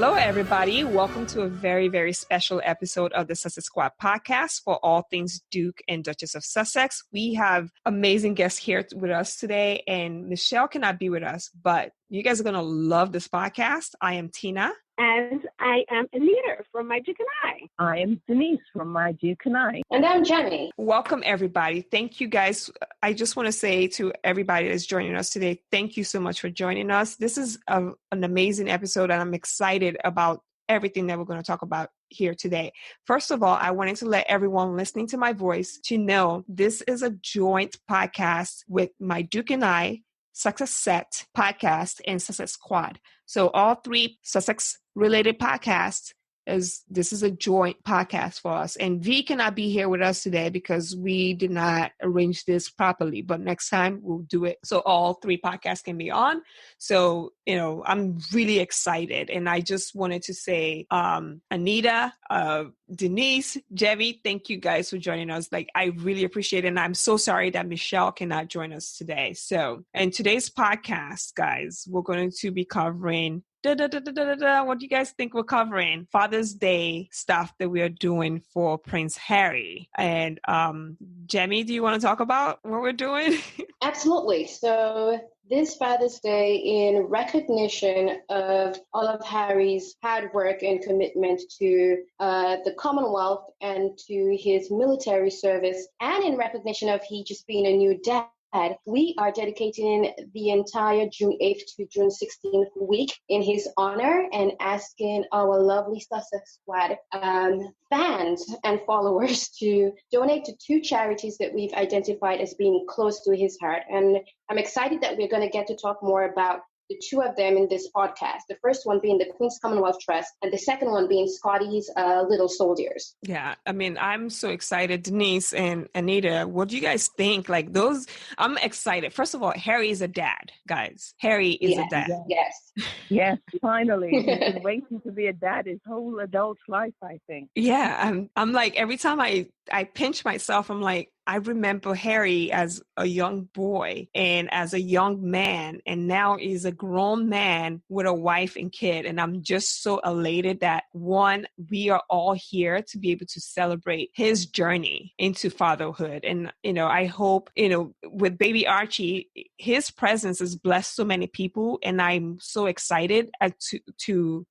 Hello, everybody. Welcome to a very, very special episode of the Sussexes Squad podcast for all things Duke and Duchess of Sussex. We have amazing guests here with us today, and Michelle cannot be with us, but you guys are going to love this podcast. I am Tina. And I am Anita from My Duke and I am Denise from My Duke and I. And I'm Jemi. Welcome, everybody. Thank you, guys. I just want to say to everybody that's joining us today, thank you so much for joining us. This is an amazing episode, and I'm excited about everything that we're going to talk about here today. First of all, I wanted to let everyone listening to my voice to know this is a joint podcast with My Duke and I, Sussexes podcast, and Sussex Squad. So all three Sussex-related podcasts, this is a joint podcast for us. And V cannot be here with us today because we did not arrange this properly. But next time we'll do it so all three podcasts can be on. So, I'm really excited. And I just wanted to say, Anita, Denise, Jemi, thank you guys for joining us. I really appreciate it. And I'm so sorry that Michelle cannot join us today. So, in today's podcast, guys, we're going to be covering what do you guys think we're covering? Father's Day stuff that we are doing for Prince Harry. And Jemi, do you want to talk about what we're doing? Absolutely. So this Father's Day, in recognition of all of Harry's hard work and commitment to the Commonwealth and to his military service, and in recognition of he just being a new dad, we are dedicating the entire June 8th to June 16th week in his honor and asking our lovely Sussex Squad fans and followers to donate to two charities that we've identified as being close to his heart. And I'm excited that we're going to get to talk more about the two of them in this podcast. The first one being the Queen's Commonwealth Trust, and the second one being Scotty's Little Soldiers. Yeah, I'm so excited. Denise and Anita, what do you guys think? I'm excited. First of all, Harry is a dad, guys. Harry is a dad. Yes, finally. He's been waiting to be a dad his whole adult life, I think. Yeah, I'm like, every time I pinch myself, I'm like, I remember Harry as a young boy and as a young man, and now he's a grown man with a wife and kid. And I'm just so elated that, one, we are all here to be able to celebrate his journey into fatherhood. And, I hope, with baby Archie, his presence has blessed so many people. And I'm so excited to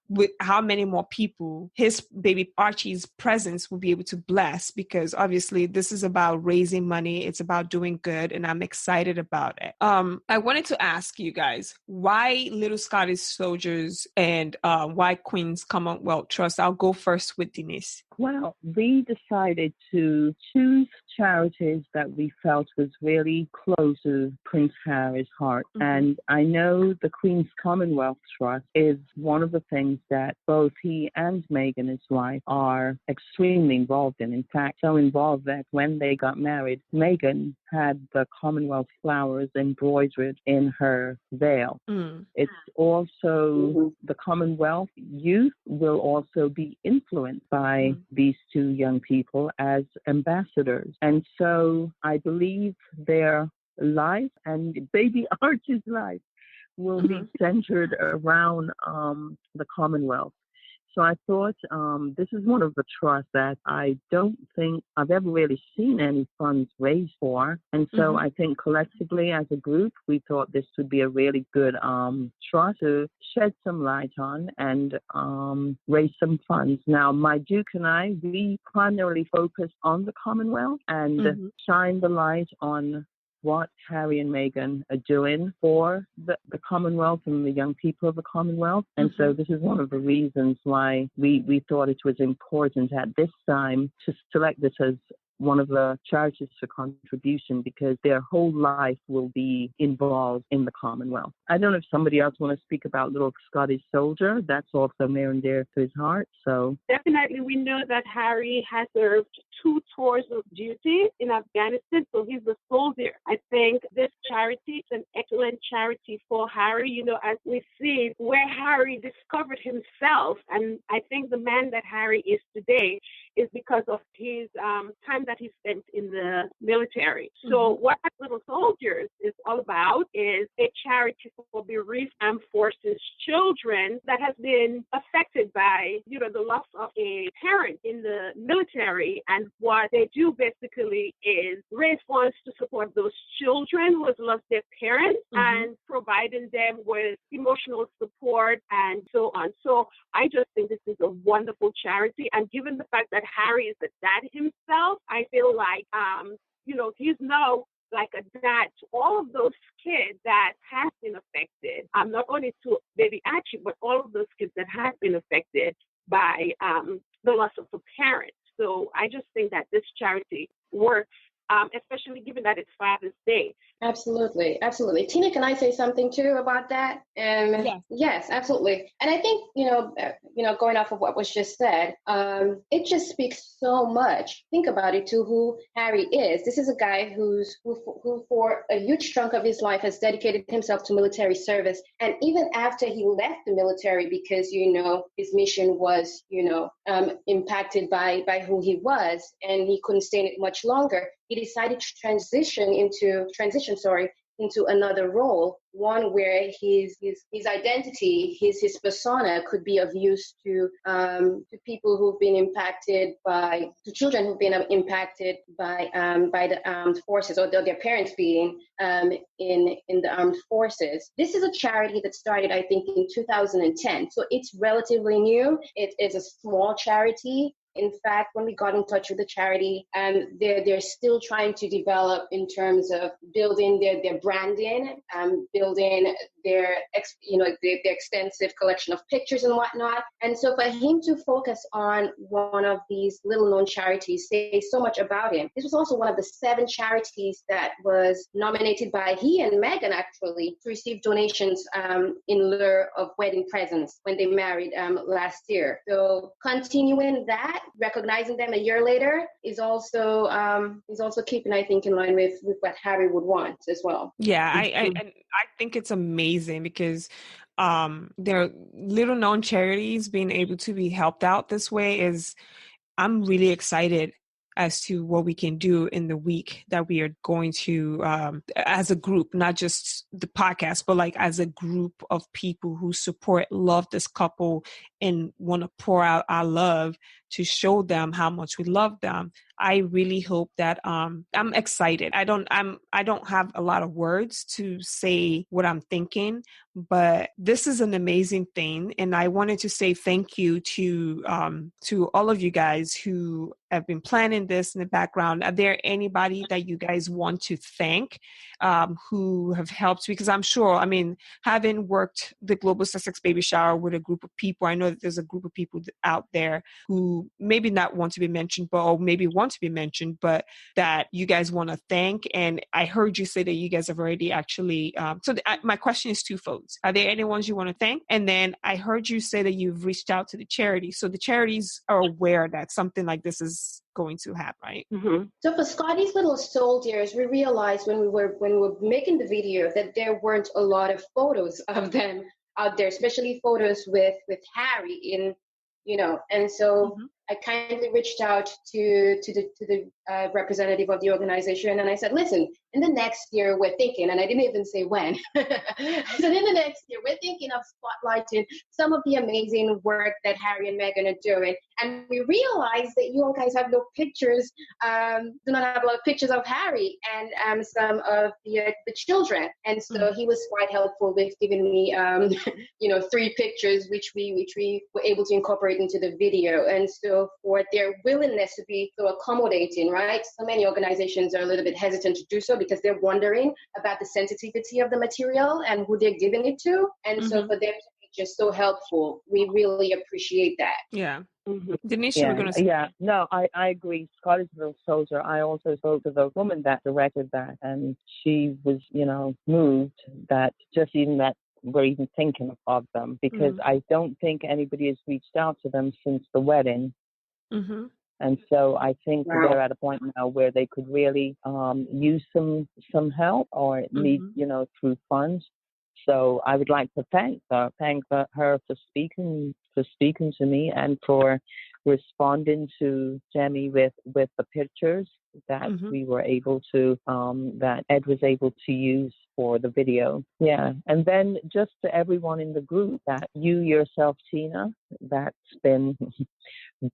with how many more people his baby Archie's presence will be able to bless, because obviously this is about raising money. It's about doing good, and I'm excited about it. I wanted to ask you guys, why Little Scottish Soldiers and why Queen's Commonwealth Trust? I'll go first with Denise. Well, we decided to choose charities that we felt was really close to Prince Harry's heart. Mm-hmm. And I know the Queen's Commonwealth Trust is one of the things that both he and Meghan, his wife, are extremely involved in. In fact, so involved that when they got married, Meghan had the Commonwealth flowers embroidered in her veil. Mm. It's also the Commonwealth youth will also be influenced by these two young people as ambassadors. And so I believe their life and baby Archie's life will be centered around the Commonwealth. So I thought this is one of the trusts that I don't think I've ever really seen any funds raised for. And so I think collectively as a group, we thought this would be a really good trust to shed some light on and raise some funds. Now, my Duke and I, we primarily focus on the Commonwealth and shine the light on what Harry and Meghan are doing for the Commonwealth and the young people of the Commonwealth. And so this is one of the reasons why we thought it was important at this time to select this as one of the charities for contribution, because their whole life will be involved in the Commonwealth. I don't know if somebody else want to speak about Little Scottish Soldier. That's also near and dear to his heart. So definitely, we know that Harry has served 2 tours of duty in Afghanistan, so he's a soldier. I think this charity is an excellent charity for Harry, as we see where Harry discovered himself. And I think the man that Harry is today is because of his time that he spent in the military. So what Little Soldiers is all about is a charity for bereaved armed forces children that has been affected by, the loss of a parent in the military. And what they do basically is raise funds to support those children who have lost their parents and providing them with emotional support and so on. So I just think this is a wonderful charity. And given the fact that Harry is a dad himself, I feel like, he's now like a dad to all of those kids that have been affected. Not only to baby Archie, but all of those kids that have been affected by the loss of a parent. So I just think that this charity works, especially given that it's Father's Day. Absolutely. Absolutely. Tina, can I say something too about that? Yes, absolutely. And I think, going off of what was just said, it just speaks so much. Think about it too, who Harry is. This is a guy who for a huge chunk of his life has dedicated himself to military service. And even after he left the military, because, his mission was, impacted by who he was, and he couldn't stay in it much longer, he decided to transition into another role, one where his identity, his persona could be of use to people who've been impacted to children who've been impacted by the armed forces, or their parents being in the armed forces. This is a charity that started, I think, in 2010, so it's relatively new. It is a small charity. In fact, when we got in touch with the charity, they're still trying to develop in terms of building their branding, building their extensive collection of pictures and whatnot. And so for him to focus on one of these little known charities says so much about him. This was also one of the 7 charities that was nominated by he and Meghan, actually, to receive donations in lieu of wedding presents when they married last year. So continuing that, recognizing them a year later is also keeping, I think, in line with what Harry would want as well. Yeah, I think it's amazing because there are little known charities being able to be helped out this way. I'm really excited as to what we can do in the week that we are going to, as a group, not just the podcast, but like as a group of people who love this couple and want to pour out our love to show them how much we love them. I really hope that I'm excited. I don't have a lot of words to say what I'm thinking, but this is an amazing thing. And I wanted to say thank you to all of you guys who have been planning this in the background. Are there anybody that you guys want to thank who have helped? Because I'm sure, having worked the Global Sussex Baby Shower with a group of people, I know that there's a group of people out there who maybe not want to be mentioned, or maybe want to be mentioned, but that you guys want to thank. And I heard you say that you guys have already actually, my question is twofold. Are there any ones you want to thank? And then I heard you say that you've reached out to the charity. So the charities are aware that something like this is going to happen, right? Mm-hmm. So for Scotty's Little Soldiers, we realized when we were making the video that there weren't a lot of photos of them out there, especially photos with Harry in, and so I kindly reached out to the representative of the organization, and I said, listen, in the next year we're thinking, and I didn't even say when, I said in the next year we're thinking of spotlighting some of the amazing work that Harry and Meghan are doing. And we realized that you all guys have no pictures, do not have a lot of pictures of Harry and some of the children. And so he was quite helpful with giving me 3 pictures which we were able to incorporate into the video. And so for their willingness to be so accommodating, right? So many organizations are a little bit hesitant to do so because they're wondering about the sensitivity of the material and who they're giving it to. And so for them to be just so helpful, we really appreciate that. Yeah. Mm-hmm. Denise, yeah, you were going to say. Yeah, no, I agree. Scotty's Little Soldier, I also spoke to the woman that directed that, and she was, moved that just even that we're even thinking of them, because I don't think anybody has reached out to them since the wedding. Mm-hmm. And so I think they're at a point now where they could really use some help, or need, through funds. So I would like to thank her for speaking to me and for responding to Jemi with the pictures. that Mm-hmm. we were able to, that Ed was able to use for the video. Yeah. And then just to everyone in the group, that you yourself, Tina, that's been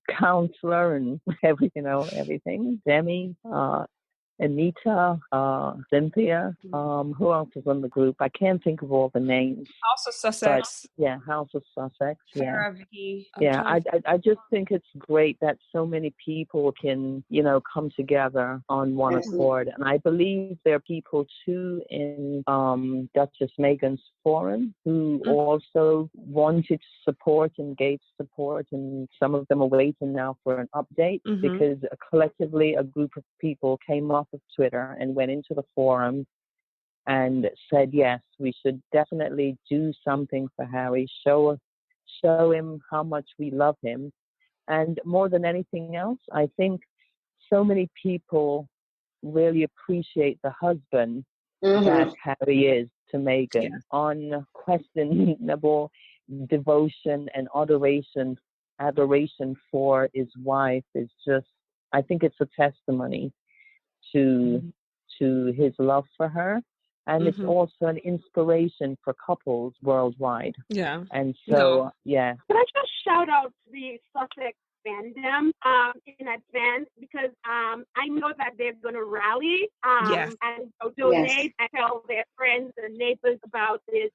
counselor and everything. Jemi, Anita, Cynthia, who else is in the group? I can't think of all the names. House of Sussex. But, yeah, House of Sussex. Yeah. Yeah, I just think it's great that so many people can, come together on one accord. And I believe there are people too in Duchess Meghan's forum who also wanted to support and gave support, and some of them are waiting now for an update because collectively a group of people came off of Twitter and went into the forum and said, yes, we should definitely do something for Harry, show him how much we love him. And more than anything else, I think so many people really appreciate the husband that Harry is to Meghan. Unquestionable devotion and adoration for his wife is just, I think it's a testimony to his love for her. And it's also an inspiration for couples worldwide. Yeah. And so, Can I just shout out the Sussex fandom in advance, because I know that they're going to rally and donate and tell their friends and neighbors about this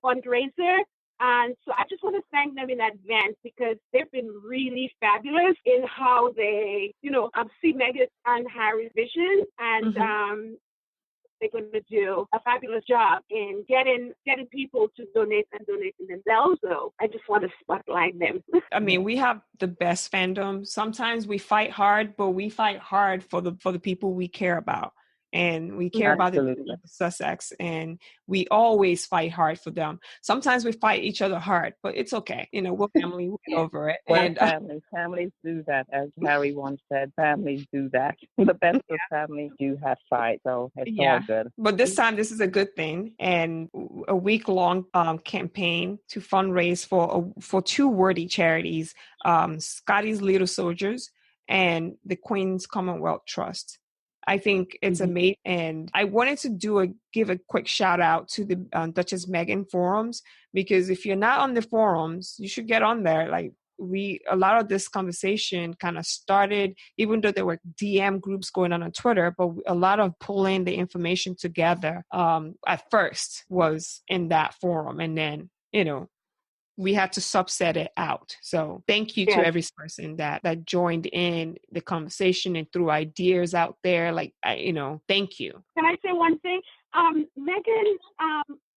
fundraiser. And so I just want to thank them in advance, because they've been really fabulous in how they, see Meghan and Harry's vision, and they're going to do a fabulous job in getting people to donate themselves. So I just want to spotlight them. I mean, we have the best fandom. Sometimes we fight hard, but we fight hard for the people we care about. And we care about the Sussex, and we always fight hard for them. Sometimes we fight each other hard, but it's okay. We're family. We'll get over it. Well, families do that, as Harry once said. Families do that. The best of families do have fights, so it's all good. But this time, this is a good thing, and a week-long campaign to fundraise for two worthy charities: Scotty's Little Soldiers and the Queen's Commonwealth Trust. I think it's amazing. And I wanted to give a quick shout out to the Duchess Meghan forums, because if you're not on the forums, you should get on there. Like, a lot of this conversation kind of started, even though there were DM groups going on Twitter, but a lot of pulling the information together at first was in that forum. And then, we had to subset it out. So thank you to every person that joined in the conversation and threw ideas out there. Like, thank you. Can I say one thing? Meghan,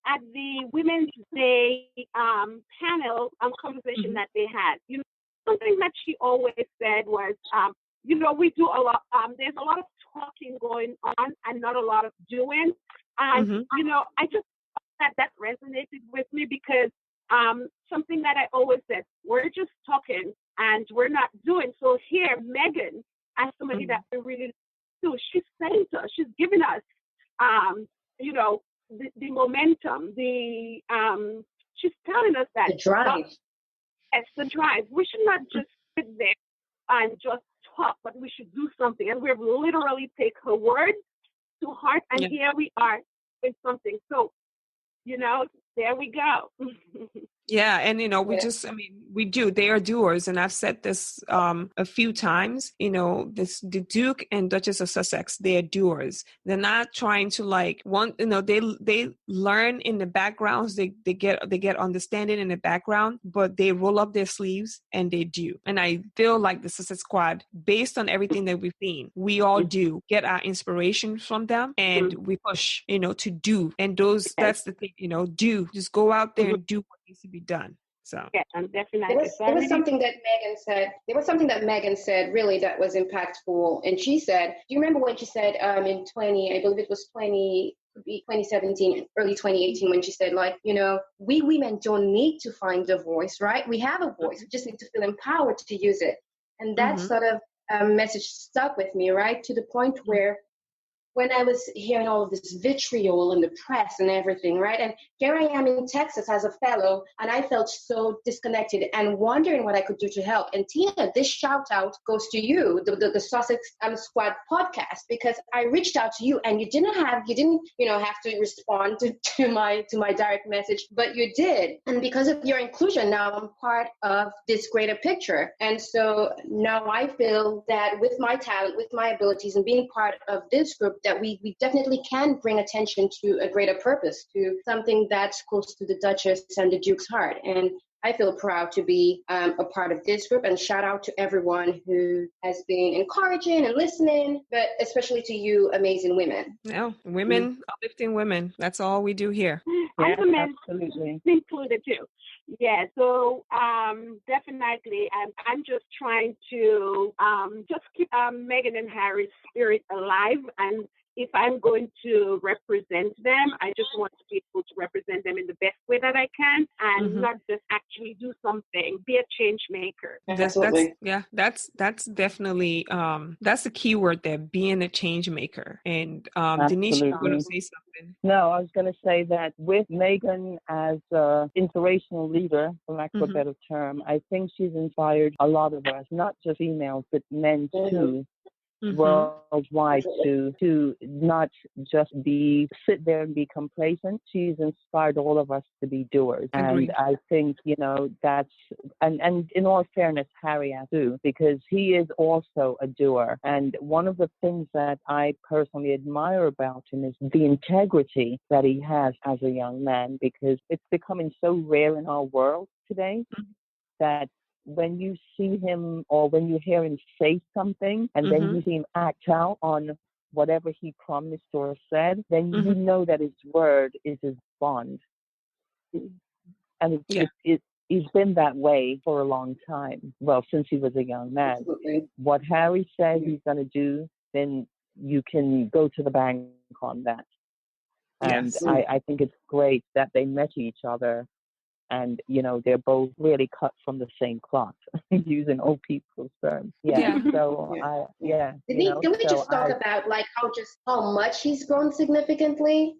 at the Women's Day panel conversation that they had, something that she always said was, we do a lot, there's a lot of talking going on and not a lot of doing. And, I just thought that resonated with me, because something that I always said, we're just talking and we're not doing. So here, Meghan, as somebody that we really do, she's saying to us, she's giving us, the momentum, she's telling us that. The drive. It's the drive. We should not just sit there and just talk, but we should do something. And we've literally take her words to heart, and here we are with something. So, there we go. Yeah. And, we do. They are doers. And I've said this a few times, the Duke and Duchess of Sussex, they are doers. They're not trying to they learn in the backgrounds. They get understanding in the background, but they roll up their sleeves and they do. And I feel like the Sussex Squad, based on everything that we've seen, we all do get our inspiration from them, and we push, to do. And that's the thing, do. Just go out there and do what needs to be done. So definitely. There was something that Meghan said. There was something that Meghan said really that was impactful. And she said, do you remember when she said in 2017, early 2018, when she said, we women don't need to find a voice, right? We have a voice. We just need to feel empowered to use it. And that sort of message stuck with me, right? To the point where when I was hearing all of this vitriol in the press and everything, right? And here I am in Texas as a fellow, and I felt so disconnected and wondering what I could do to help. And Tina, this shout out goes to you, the Sussex Squad podcast, because I reached out to you, and you didn't have to respond to my direct message, but you did. And because of your inclusion, now I'm part of this greater picture. And so now I feel that with my talent, with my abilities, and being part of this group, that we definitely can bring attention to a greater purpose, to something that's close to the Duchess and the Duke's heart. And I feel proud to be a part of this group, and shout out to everyone who has been encouraging and listening, but especially to you, amazing women. No, women, uplifting women. That's all we do here. And the men Absolutely. included too. Yeah, so definitely, I'm just trying to just keep Meghan and Harry's spirit alive. And if I'm going to represent them, I just want to be able to represent them in the best way that I can, and not just actually do something, be a change maker. That's definitely that's the key word there, being a change maker. And Denise, you're going to say something. No, I was going to say that with Meghan as an inspirational leader, for lack of a better term, I think she's inspired a lot of us, not just females, but men too, worldwide, to not just sit there and be complacent. She's inspired all of us to be doers. Agreed. And I think, that's, and in all fairness, Harry has too, because he is also a doer. And one of the things that I personally admire about him is the integrity that he has as a young man, because it's becoming so rare in our world today that when you see him or when you hear him say something and then you see him act out on whatever he promised or said, then you know that his word is his bond. And he's been that way for a long time. Well, since he was a young man. Absolutely. What Harry said he's going to do, then you can go to the bank on that. And I think it's great that they met each other. And, they're both really cut from the same cloth, using old people's terms. Can we just talk about how much he's grown significantly?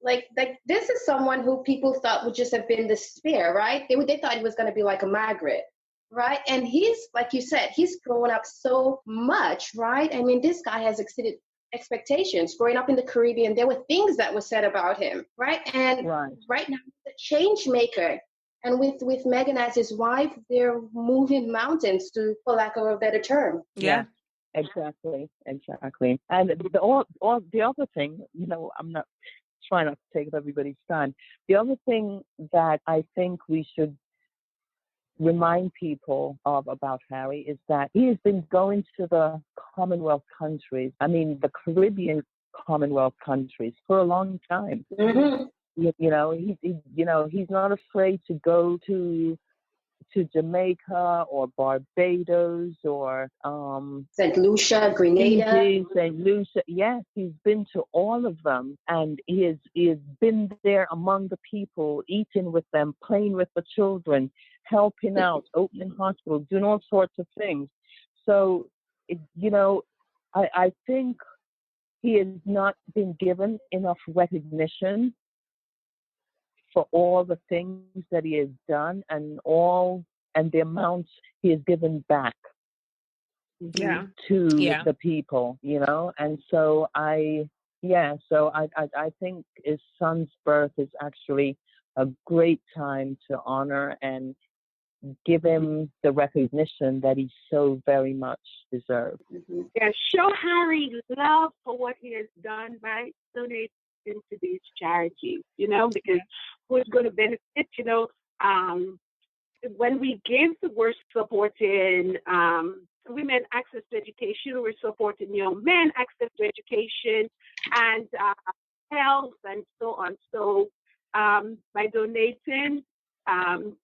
Like this is someone who people thought would just have been the spare, right? They thought he was going to be like a Margaret, right? And he's, like you said, he's grown up so much, right? I mean, this guy has exceeded expectations. Growing up in the Caribbean, there were things that were said about him, right? And right now, the change maker. And with Meghan as his wife, they're moving mountains, for lack of a better term. Yeah. Exactly. And the other thing, I'm not trying not to take up everybody's time. The other thing that I think we should remind people about Harry is that he has been going to the Commonwealth countries, the Caribbean Commonwealth countries, for a long time. He's not afraid to go to Jamaica or Barbados or St. Lucia, Grenada. St. Lucia. Yes, he's been to all of them, and he has been there among the people, eating with them, playing with the children, helping out, opening hospitals, doing all sorts of things. So, I think he has not been given enough recognition for all the things that he has done and the amounts he has given back to the people, And so I think his son's birth is actually a great time to honor and give him the recognition that he so very much deserves. Yeah, show Harry love for what he has done by donating to these charities, because who's going to benefit, when we give, we're supporting women access to education, we're supporting young men access to education and health and so on. So by donating,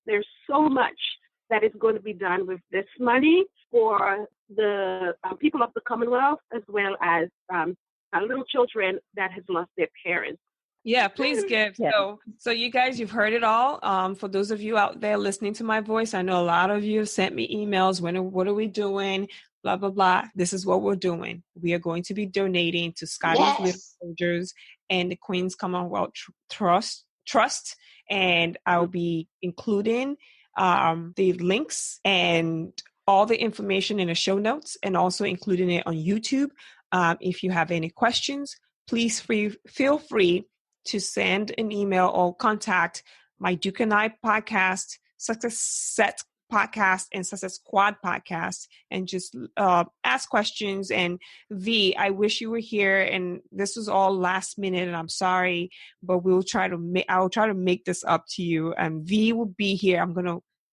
there's so much that is going to be done with this money for the people of the Commonwealth, as well as little children that has lost their parents. Yeah, please give. Yeah. So you guys, you've heard it all. For those of you out there listening to my voice, I know a lot of you have sent me emails. What are we doing? blah, blah, blah. This is what we're doing. We are going to be donating to Scotty's Little Soldiers and the Queen's Commonwealth Trust. And I'll be including the links and all the information in the show notes, and also including it on YouTube. If you have any questions, please feel free to send an email or contact my Duke and I podcast, Sussexes podcast, and Sussex Squad podcast, and just ask questions. And V, I wish you were here, and this was all last minute, and I'm sorry, but I will try to make this up to you. And V will be here.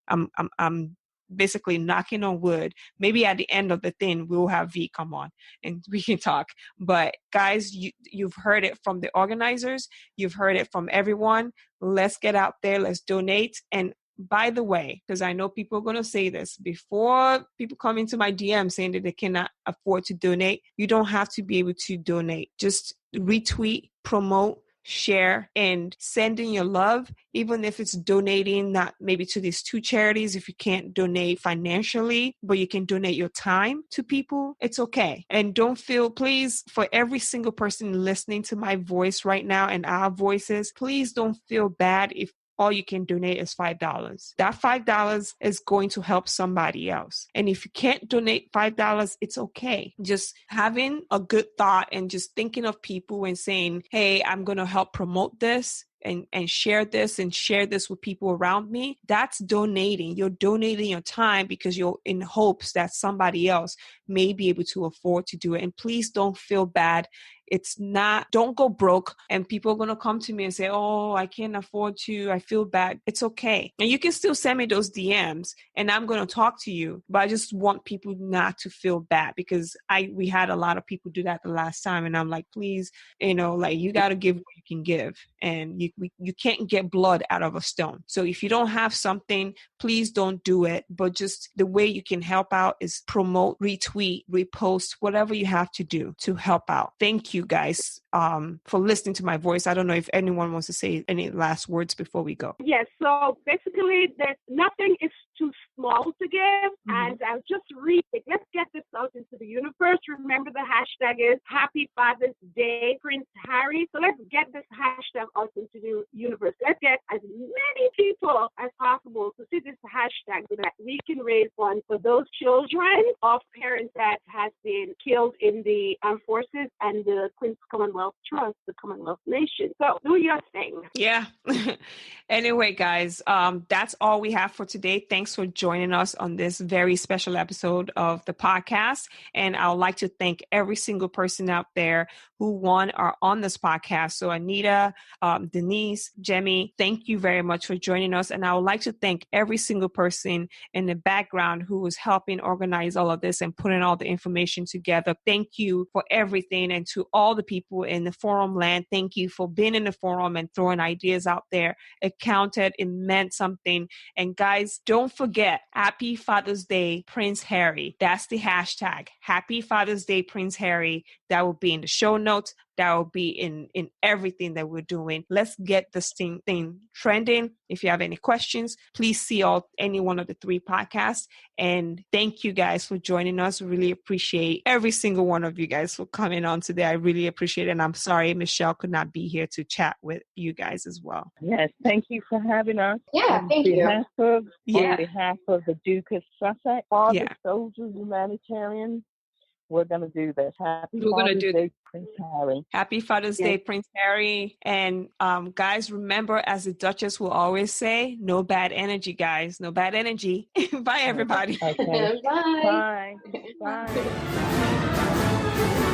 I'm basically knocking on wood. Maybe at the end of the thing, we'll have V come on and we can talk. But guys, you've heard it from the organizers. You've heard it from everyone. Let's get out there. Let's donate. And by the way, because I know people are going to say this, before people come into my DM saying that they cannot afford to donate, you don't have to be able to donate. Just retweet, promote, share, and send in your love, even if it's donating, not maybe to these 2 charities. If you can't donate financially, but you can donate your time to people, it's okay. And don't feel, please, for every single person listening to my voice right now and our voices, please don't feel bad if all you can donate is $5. That $5 is going to help somebody else. And if you can't donate $5, it's okay. Just having a good thought and just thinking of people and saying, hey, I'm going to help promote this and share this with people around me. That's donating. You're donating your time because you're in hopes that somebody else may be able to afford to do it. And please don't feel bad. Don't go broke and people are going to come to me and say, oh, I can't afford to, I feel bad. It's okay. And you can still send me those DMs and I'm going to talk to you, but I just want people not to feel bad, because we had a lot of people do that the last time. And I'm like, please, you got to give what you can give, and you can't get blood out of a stone. So if you don't have something, please don't do it. But just the way you can help out is promote, retweet, repost, whatever you have to do to help out. Thank you guys for listening to my voice. I don't know if anyone wants to say any last words before we go. Yes. So basically, there's nothing is too small to give. And I'll just read it. Let's get this out into the universe. Remember, the hashtag is Happy Father's Day, Prince Harry. So let's get this hashtag out into the universe. Let's get as many people as possible to see this hashtag so that we can raise funds for those children of parents that has been killed in the armed forces and the Queen's Commonwealth Trust, the Commonwealth Nation. So do your thing. Yeah. Anyway, guys, that's all we have for today. Thanks for joining us on this very special episode of the podcast. And I would like to thank every single person out there who are on this podcast. So Anita, Denise, Jemi, thank you very much for joining us. And I would like to thank every single person in the background who was helping organize all of this and putting all the information together. Thank you for everything. And to all the people in the forum land, thank you for being in the forum and throwing ideas out there. It counted. It meant something. And guys, don't forget, Happy Father's Day, Prince Harry. That's the hashtag. Happy Father's Day, Prince Harry. That will be in the show notes. That will be in everything that we're doing. Let's get this thing trending. If you have any questions, please see any one of the 3 podcasts. And thank you guys for joining us. We really appreciate every single one of you guys for coming on today. I really appreciate it. And I'm sorry Michelle could not be here to chat with you guys as well. Yes, thank you for having us. Yeah, thank you. On behalf of the Duke of Sussex, all the soldiers, humanitarians, we're going to do this. Happy Father's Day, Prince Harry. Happy Father's Day, Prince Harry. And guys, remember, as the Duchess will always say, no bad energy, guys. No bad energy. Bye, everybody. Okay. Bye. Bye. Bye.